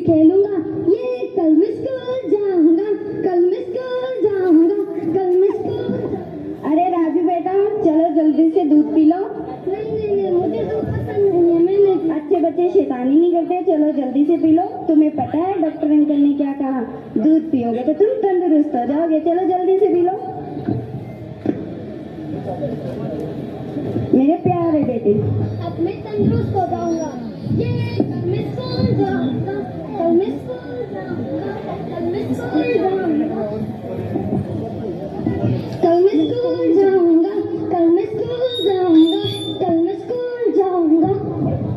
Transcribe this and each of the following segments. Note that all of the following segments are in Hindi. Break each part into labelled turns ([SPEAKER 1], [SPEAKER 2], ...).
[SPEAKER 1] खेलूंगा, ये कल मैं स्कूल जाऊंगा, कल मैं स्कूल जाऊंगा, कल मैं स्कूल।
[SPEAKER 2] अरे राजू बेटा, चलो जल्दी से दूध पी लो।
[SPEAKER 1] नहीं, मुझे दूध पसंद नहीं है। मैंने
[SPEAKER 2] अच्छे बच्चे शैतानी नहीं करते, चलो जल्दी से पी लो। तुम्हें पता है डॉक्टर अंकल ने क्या कहा? दूध पियोगे तो तुम तंदुरुस्त हो जाओगे। चलो जल्दी से पी लो मेरे प्यारे बेटे।
[SPEAKER 1] अब मैं तंदुरुस्त हो जाऊंगा, ये कल मैं स्कूल जाऊंगा, कल मैं स्कूल जाऊंगा, कल मैं स्कूल जाऊंगा, कल मैं स्कूल जाऊंगा, कल मैं स्कूल जाऊंगा, कल मैं स्कूल जाऊंगा।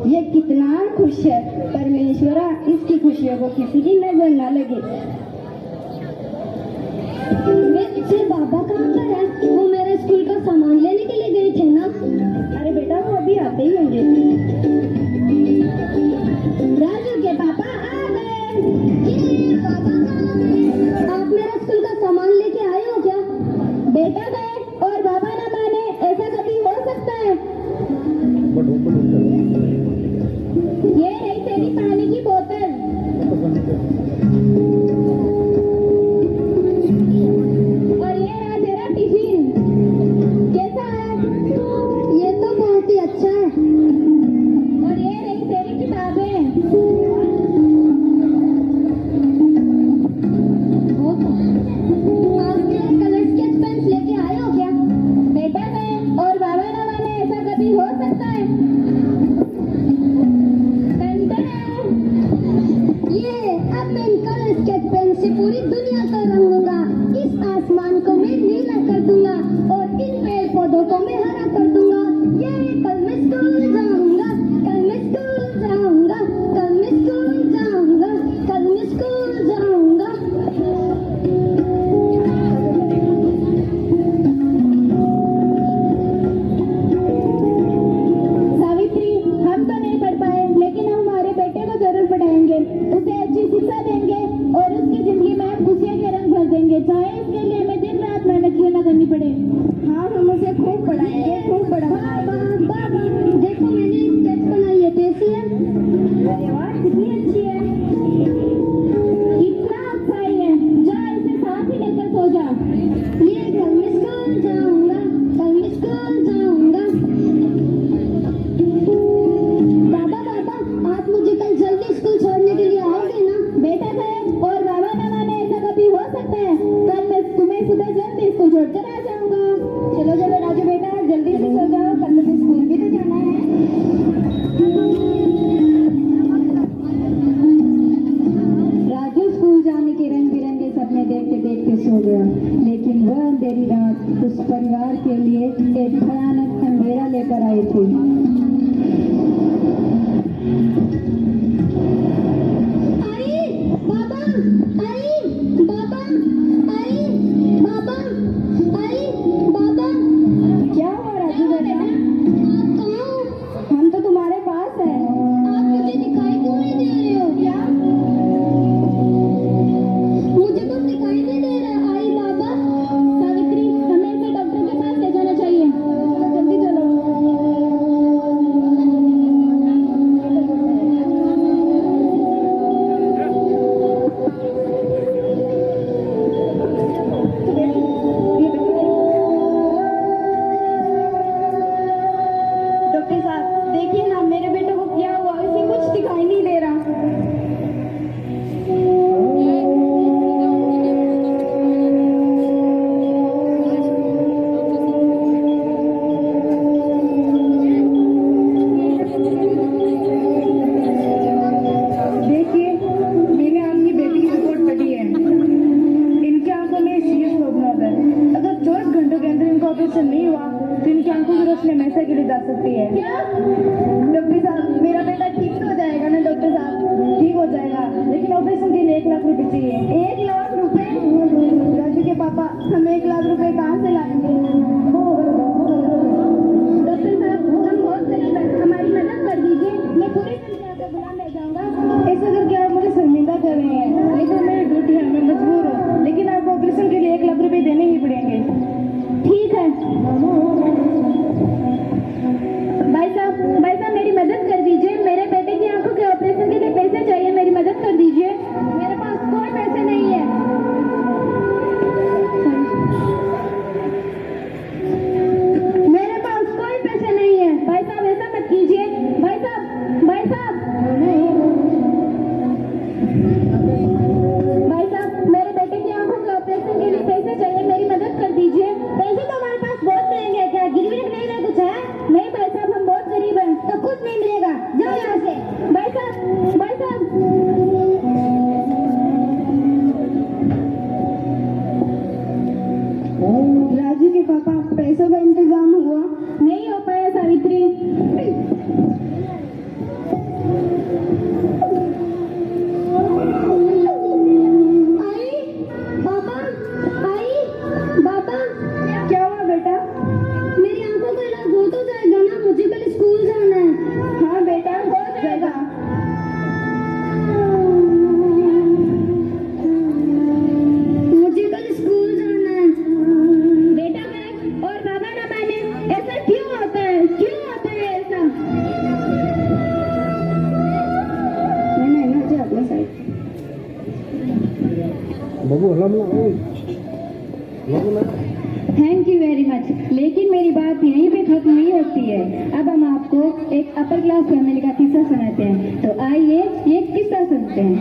[SPEAKER 2] ये कितना खुश है, परमेश्वरा इसकी खुशियों को किसी की नजर न लगे।
[SPEAKER 1] मेरे बाबा कहाँ पर है? वो मेरे स्कूल का सामान लेने के लिए गए थे ना।
[SPEAKER 2] अरे बेटा, वो अभी आते ही होंगे।
[SPEAKER 1] राजू के पापा आ गए। ये पापा कहाँ गए? आप मेरा स्कूल का सामान लेके आए हो क्या?
[SPEAKER 2] बेटा गए और बाबा ना माने, ऐसा कभी हो सकता है? ये है तेरी पानी की बोतल। और ये रहा तेरा टिफिन। कैसा है?
[SPEAKER 1] ये तो बहुत ही अच्छा है।
[SPEAKER 2] और ये रही तेरी किताबें।
[SPEAKER 1] आप मेरे कलर स्केच पेन्स लेके आए हो क्या?
[SPEAKER 2] बेटा गए और बाबा ना माने, ऐसा कभी हो सकता है?
[SPEAKER 1] ये अब मैं इन कलर स्केच पेन से पूरी दुनिया को रंगूंगा। इस आसमान को मैं नीला कर दूंगा और इन पेड़ पौधों को मैं हरा कर दूंगा। ये कल मैं स्कूल जाऊंगा, कल मैं स्कूल जाऊंगा, कल मैं स्कूल जाऊंगा, कल मैं स्कूल जाऊंगा।
[SPEAKER 2] सावित्री, हम तो नहीं पढ़ पाए, लेकिन हम हमारे बेटे को जरूर पढ़ाएंगे। उसे अच्छी शिक्षा देंगे और उसकी जिंदगी में खुशियां के रंग भर देंगे, चाहे इसके लिए हमें दिन रात मेहनत क्यों न करनी पड़े। हाँ, हम उसे खूब पढ़ाएंगे, खूब पढ़ाएंगे।
[SPEAKER 1] बाबा, देखो मैंने स्केच बनाई है, कैसी है?
[SPEAKER 2] अरे वाह, कितनी अच्छी है। इतना अच्छा ही है, जा इसे साथ ही लेकर सो जा।
[SPEAKER 1] ये कल मैं स्कूल जाऊंगा, कल मैं स्कूल जाऊंगा। बाबा, आप मुझे कल जल्दी स्कूल छोड़ने के लिए आओगे ना?
[SPEAKER 2] बेटा साहब और बाबा ना माने, ऐसा कभी हो सकता है? कल मैं तुम्हें सुबह जल्दी स्कूल छोड़कर आ जाऊंगा। चलो चलो राजू बेटा, जल्दी से सो जाओ, कल मुझे स्कूल भी तो जाना है। राजू स्कूल जाने के रंग बिरंगे सपने देखते देखते सो गया, लेकिन वह अंधेरी रात उस परिवार के लिए एक भयानक अंधेरा लेकर आई थी।
[SPEAKER 1] आई बाबा, आई बाबा, आई बाबा, आई बाबा।
[SPEAKER 2] क्या हुआ राजू बेटा?
[SPEAKER 1] आप कहाँ हो?
[SPEAKER 2] हम तो तुम्हारे पास हैं।
[SPEAKER 1] आप मुझे दिखाई क्यों नहीं दे रहे हो?
[SPEAKER 2] क्या?
[SPEAKER 1] मुझे कुछ दिखाई नहीं दे रहा। आई बाबा,
[SPEAKER 2] सावित्री, हमें इसे डॉक्टर के पास ले जाना चाहिए। चलो जल्दी चलो। डॉक्टर साहब, देखिए ना, मेरे बेटे को क्या हुआ? इसे कुछ दिखाई नहीं दे रहा। देखिए, मैंने आपकी बेटी की रिपोर्ट पढ़ी है। इनकी आंखों में सीरियस प्रॉब्लम है। अगर 24 घंटों के अंदर इनका ऑपरेशन नहीं हुआ तो इनकी आंखों की रोशनी हमेशा के लिए जा सकती है। क्या? डॉक्टर साहब, मेरा बेटा ठीक तो हो जाएगा ना? डॉक्टर साहब, ठीक हो जाएगा, लेकिन ऑपरेशन के लिए 1 लाख रुपए चाहिए। 1 लाख रुपए? राजू के पापा, हम 1 लाख रुपए कहाँ से लाएंगे? डॉक्टर साहब, हम बहुत गरीब हैं, हमारी मदद कर दीजिए। मैं पूरी दुनिया को बुला ले जाऊंगा। ऐसा करके आप मुझे शर्मिंदा कर रहे हैं, लेकिन मेरी ड्यूटी है, मैं मजबूर हूँ, लेकिन आपको ऑपरेशन के लिए 1 लाख रुपए देने ही पड़ेंगे। ठीक है भाई साहब, मेरी मदद कर दीजिए। मेरे बेटे की आंखों के ऑपरेशन के लिए पैसे चाहिए, मेरी मदद कर दीजिए। Thank you very much. लेकिन मेरी बात यहीं पे खत्म नहीं होती है। अब हम आपको एक अपर क्लास फैमिली का किस्सा सुनाते हैं। तो आइए ये किस्सा सुनते हैं।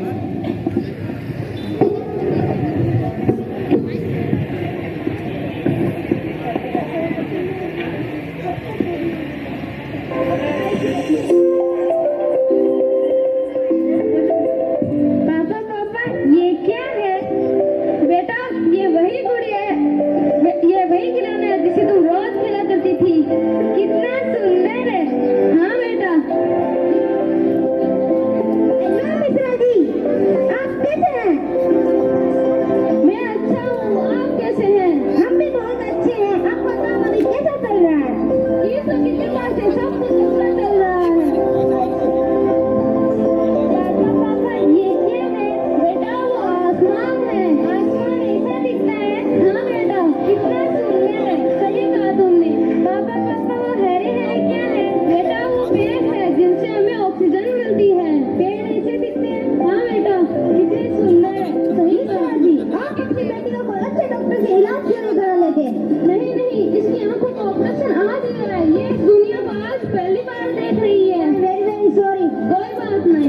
[SPEAKER 2] पापा पापा ये क्या है? बेटा ये वही गुड़िया है, ये वही खिलौना है जिसे तुम रोज खेला करती थी। कितना सुंदर है। हाँ बेटा। हेलो मिश्रा जी, आप कैसे हैं? मैं अच्छा हूँ, आप कैसे हैं? हम भी बहुत अच्छे हैं। आपका काम अभी कैसा चल रहा है? ईश्वर की कृपा से सब कुछ अच्छा चल रहा है। पापा पापा ये क्या है? बेटा वो आसमान है। आसमान ऐसा दिखता है। हाँ बेटा कितना सुंदर है। सही कहा तुमने। पापा पापा वो हरे हरे क्या है? बेटा वो पेड़ है जिनसे हमें ऑक्सीजन मिलती है। पेड़ ऐसे दिखते हैं। हाँ बेटा कितने सुंदर है। सही कहा जी। आप अपनी बेटी को कोई अच्छे डॉक्टर से इलाज क्यों नहीं करा लेते? नहीं नहीं इसकी आंखों का ऑपरेशन आज ही करा है। ये इस दुनिया को आज पहली बार देख रही है। Very very sorry. कोई बात नहीं।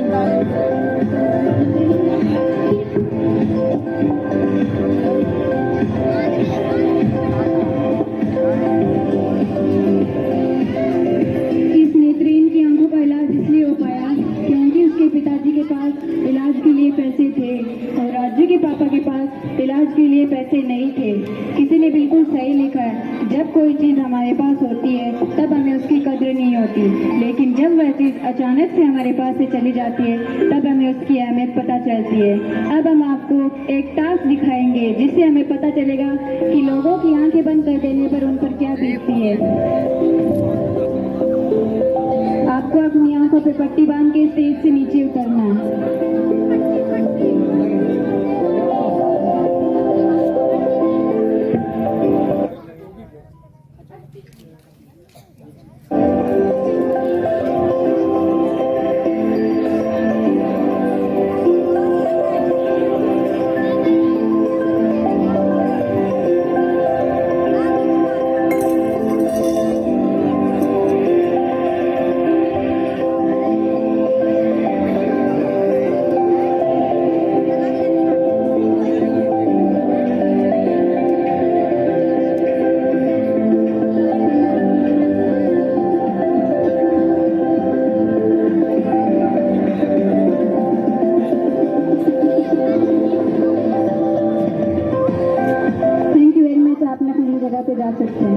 [SPEAKER 2] इस नेत्रहीन की आंखों का इलाज इसलिए हो पाया क्योंकि उसके पिताजी के पास इलाज के लिए पैसे थे और राज्य के पापा के पास इलाज के लिए पैसे नहीं थे। किसी ने बिल्कुल सही लिखा है, जब कोई चीज हमारे पास होती है तब हमें उसकी कद्र नहीं होती, लेकिन जब वह चीज अचानक से हमारे पास से चली जाती है तब हमें उसकी अहमियत पता चलती है। अब हम आपको एक टास्क दिखाएंगे जिससे हमें पता चलेगा कि लोगों की आंखें बंद कर देने पर उन पर क्या बीतती है। आपको अपनी आंखों पे पट्टी बांध के स्टेज से नीचे उतरना है। Thank you very much. आप अपनी जगह पे जा सकते हैं।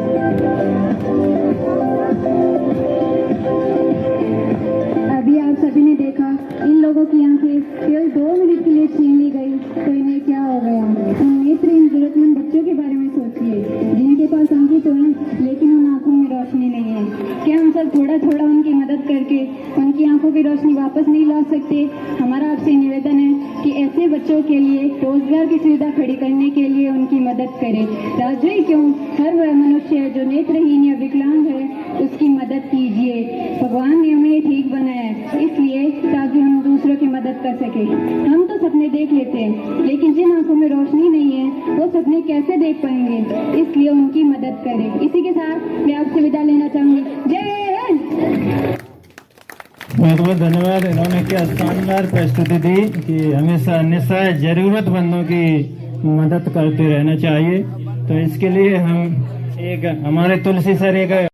[SPEAKER 2] अभी आप सभी ने देखा इन लोगों की आंखें केवल 2 मिनट के लिए छीन ली गई तो इन्हें क्या हो गया। उन नेत्रहीन जरूरतमंद बच्चों के बारे में सोचिए जिनके पास आंखें तो हैं लेकिन उन आंखों में रोशनी नहीं है। क्या हम सब थोड़ा थोड़ा उनकी मदद करके उनकी आंखों की रोशनी वापस नहीं ला सकते? हमारा आपसे निवेदन है कि ऐसे बच्चों के लिए रोजगार की सुविधा खड़ी करने के लिए उनकी मदद करें। राज्य ही क्यों, हर वह मनुष्य जो नेत्रहीन या विकलांग है उसकी मदद कीजिए। भगवान ने हमें ठीक बनाया है इसलिए ताकि हम दूसरों की मदद कर सके। हम तो सपने देख लेते हैं लेकिन जिन आंखों में रोशनी नहीं है वो सपने कैसे देख पाएंगे, इसलिए उनकी मदद करें। इसी के साथ मैं आपसे विदा लेना चाहूंगी। जय हिंद।
[SPEAKER 3] बहुत बहुत धन्यवाद। इन्होंने क्या शानदार प्रस्तुति दी कि हमेशा निस्सहाय जरूरतमंदों की मदद करते रहना चाहिए। तो इसके लिए हम एक हमारे तुलसी सर एक